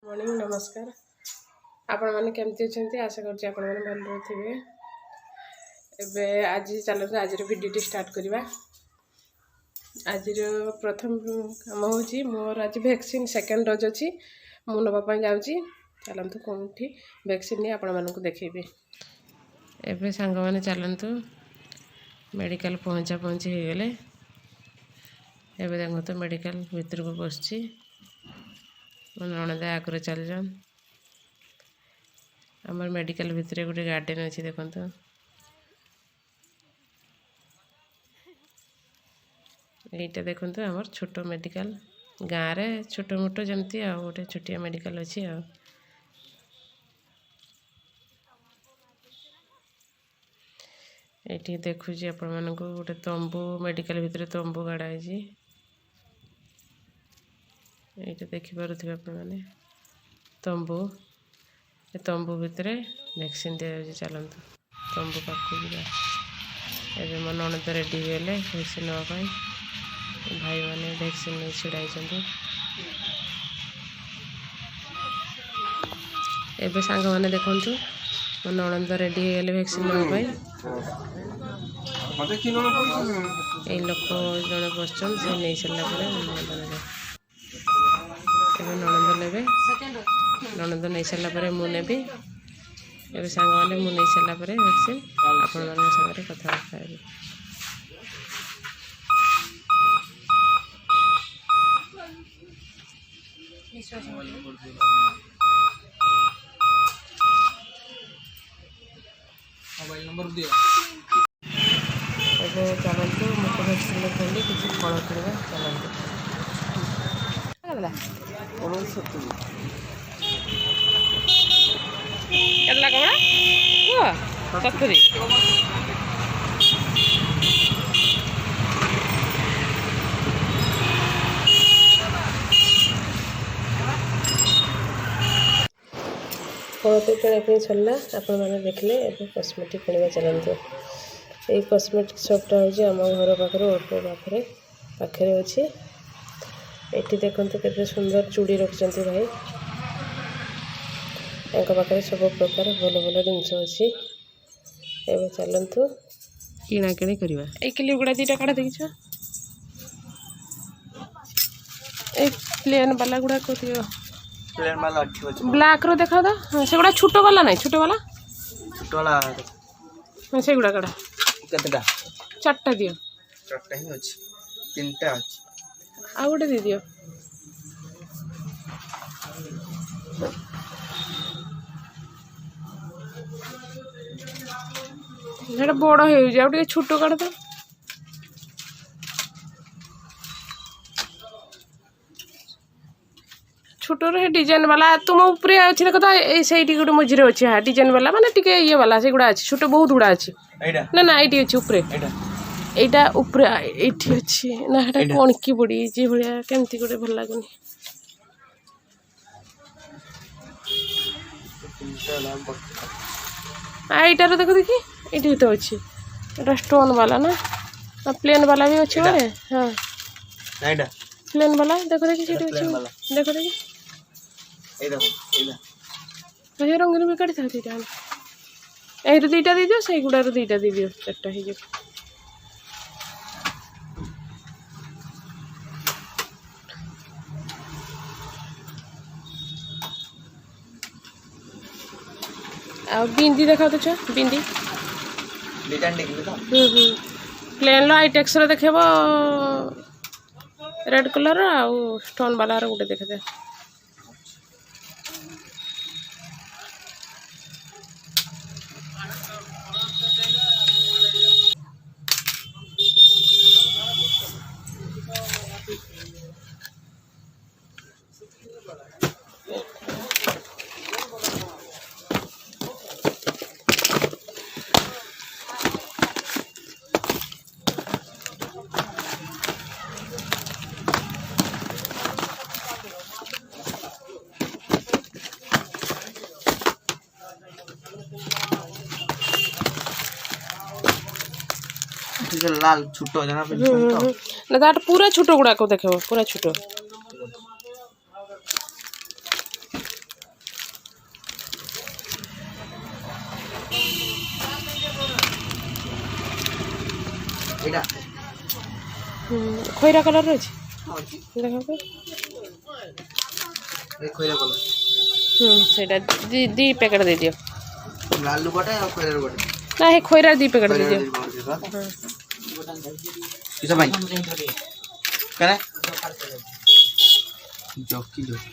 Morning नमस्कार। आपण मैंने केमती अच्छा आशा करुँचे आपण मैंने भल थे। एबे आज चलते आज भिडियो स्टार्ट करवा। आज प्रथम कम हूँ मोर आज वैक्सीन सेकेंड डोज अच्छी मु नापी जाऊँगी। चलतु कौटी वैक्सीन नहीं आपण मानक देखेबी। एबे सांग मैंने चलतु मेडिकल पहुँचा पहुँची हो गले। एबे देखो तो मेडिकल भीतर को बसची नणंद आगे चल जान। आमर मेडिकल भितर गोटे गार्डन अच्छी देखो तो यहीटा देखो तो आमर छोट मेडिकल गाँव रे छोट मोट जमती आ गोटे छोटिया मेडिकल अच्छी आ ये देखुची आपण मानक गोटे तंबू मेडिकल भितर तंबू गाड़ा है। ये देखिपे आपने तंबू तंबू भितर वैक्सीन दि जाए। चलतु तंबू पाक एवं मो नणंद रेडी गले वैक्सीन नापी भाई मैंने वैक्सीन नहीं छिड़ाई। एवं सांग मैंने देखु मो नणंद रेडी गले वैक्सीन नापी ये लोक जड़े बसन से नहीं सारापर नणंद ने नणंद नहीं सारापर मुझे एवं सांग मैंने मुझे नहीं सारापर वैक्सीन आपण मान सागर कथबार्ता है। मोबाइल नंबर दियो एबे चलतु मत वैक्सीन लगे किसी फल किणवा। चलतु केला कमड़ा सतुरी फल तो किणाकिणी सरला। आपण मैंने देखले एबे कॉस्मेटिक किणवा। चलतु ये कॉस्मेटिक शॉपटा हूँ आम घर पाखे अल्प पाखे अच्छी। ये देखते केते सुंदर चूड़ी रखिंट भाई एक पाखे सब प्रकार भल भल जिनस अच्छी। एवं चलतु किणाकिणी करवा। ये क्लिप गुड़ा दीटा काढ़ देखी प्लेन वाला गुड़ा को प्लेन वाला ठीक अछि। ब्लैक रो देखा तो हाँ से गुड़ा छोटो वाला नहीं छोटो वाला हाँ से गुड़ा काढ़ केतेटा चारटा दियो। चारटा ही अछि तीनटा अछि आ गोटे दी दियो। सेटा बड़ हो छोट काढ़ तो छोट डिजाइन वाला तुम उपरे अच्छी देख तो से गोटे मझे अच्छी हाँ डिजाइन वाला माने टिके ये वाला से गुड़ा अच्छी छोट बहुत गुड़ा अच्छी ना ना ये अच्छी उपरे यहाँ उपरे ये अच्छी ना यहाँ कणकी पड़ी जी भाया केमती गोटे भल लगुनि। यहीटार देख देखी ये तो अच्छी यहाँ स्टोन वाला ना प्लेन वाला भी अच्छे बोले हाँ प्लेन वाला देख देखी देख देखी रंगीन भी काढ़ी था यही दुईटा दी दियो से गुड़ार दुईटा दी दियो चार्टा हो बिंदी देखा तो बिंदी प्लेन आईटेक्स देखेब रेड कलर आउ स्टोन वाला गोटे देखते लाल छोटो जना तो ना दाट पूरा छोटो गुड़ा को देखो पूरा छोटो ଏଇଟା ଖଇରା କଲର୍ ଅଛି ଅଛି ଦେଖନ୍ତୁ ଏ ଖଇରା କଲର ସେଇଟା ଦି ପ୍ୟାକେଟ୍ ଦେଇଦିଅ ଲାଲୁ ଗୋଟେ ଆଉ ଖଇରା ଗୋଟେ ନା ହେ ଖଇରା ଦି ପ୍ୟାକେଟ୍ ଦେଇଦିଅ କିସ ପାଇଁ କେନେ ଜକି ଜକି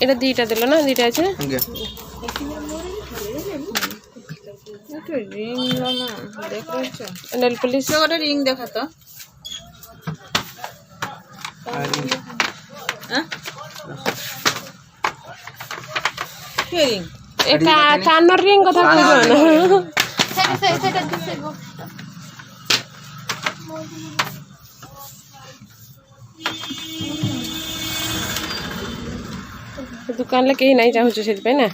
এটা দুইটা দিল না দুইটা আছে আগে রিং না দেখ রয়েছে নেল পলিশ গোটে রিং দেখা তো রিং এটা কানের রিং কথা কইছো दुकान कहीं नहीं चाहूँ से ना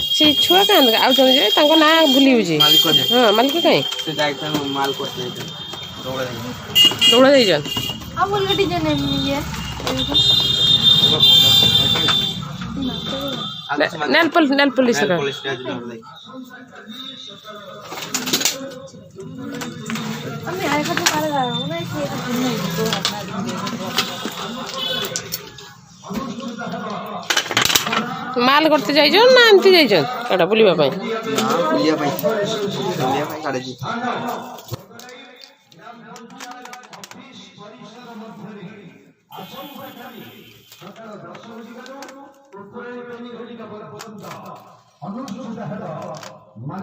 से छुआ क्या आउ ना ना भूली हाँ मालिक कहीं दौड़ा दे नेल पॉलिश माल करते जाइछन ना एमती जाइछन एटा बुलिबा पई ना बुलिया पई काढे जी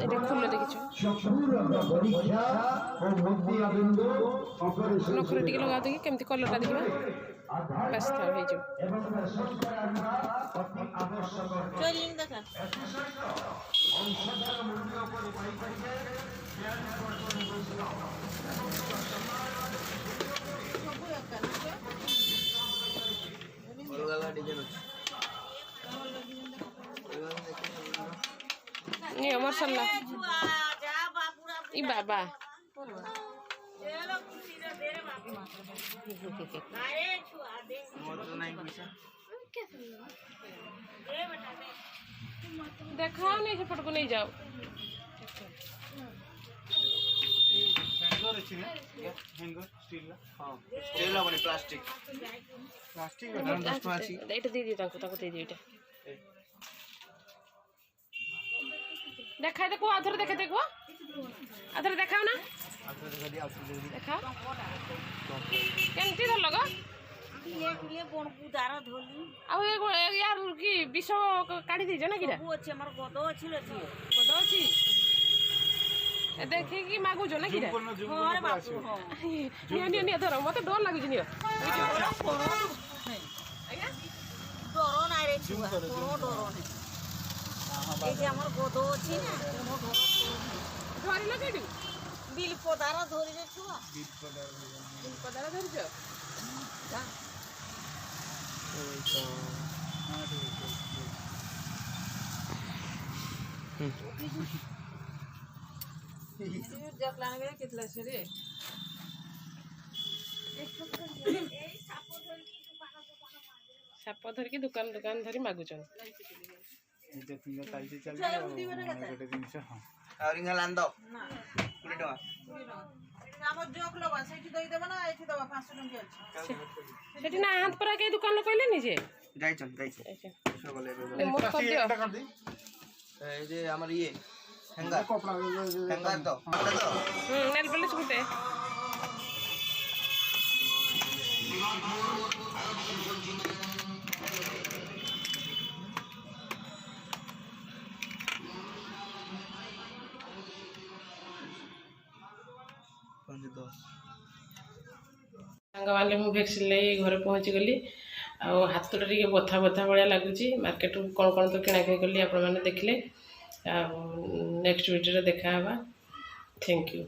এটা খুলে দেখিছো নখরে টিকে লগাও দেখি কেমতি কলরটা দেখিবা বাস থাও হই যাও চলিং দেখা নি আমার সাল্লা ই বাবা देखाओ नहीं सेपट को नहीं जाओ এটা দিয়ে দিও তাকে দিয়ে দিও এটা দেখাই দেখো আধরে দেখে দেখো আধরে দেখাও না দেখাও কেমতি ধরল গো ଆଉ ୟାର କି ବିଷ କାଢି ଦେଇଛ ନା କିରା ଗଦ ଅଛି ଦେଖିକି ମାଗୁଛ ନା କିରା ନିଅ ନିଅ ନିଅ ଧର ମତେ ଡର ଲାଗୁଛି ନିଅ ଧରିଲ କେଠି ବିଲ ପଦାର ଧରିଛ ଛୁଆ ବିଲ ପଦାର ଧରିଛ कितला से रे साप धरिकी दुकान दुकान धरी मागुचन सेठी ना हाथ पर के दुकान लो कहले नी जे जाइछन मोर कर दियो ए जे हमर ये हैंगर तो नेल पॉलिश गुटे सारे भैक्सीन ले घर पहुँची गली हाथटा टे बथा बथा भाया लगुच मार्केट कौन कौन तो किणाकिणी कली आप देखले नेक्स्ट वीडियो देखा थैंक यू।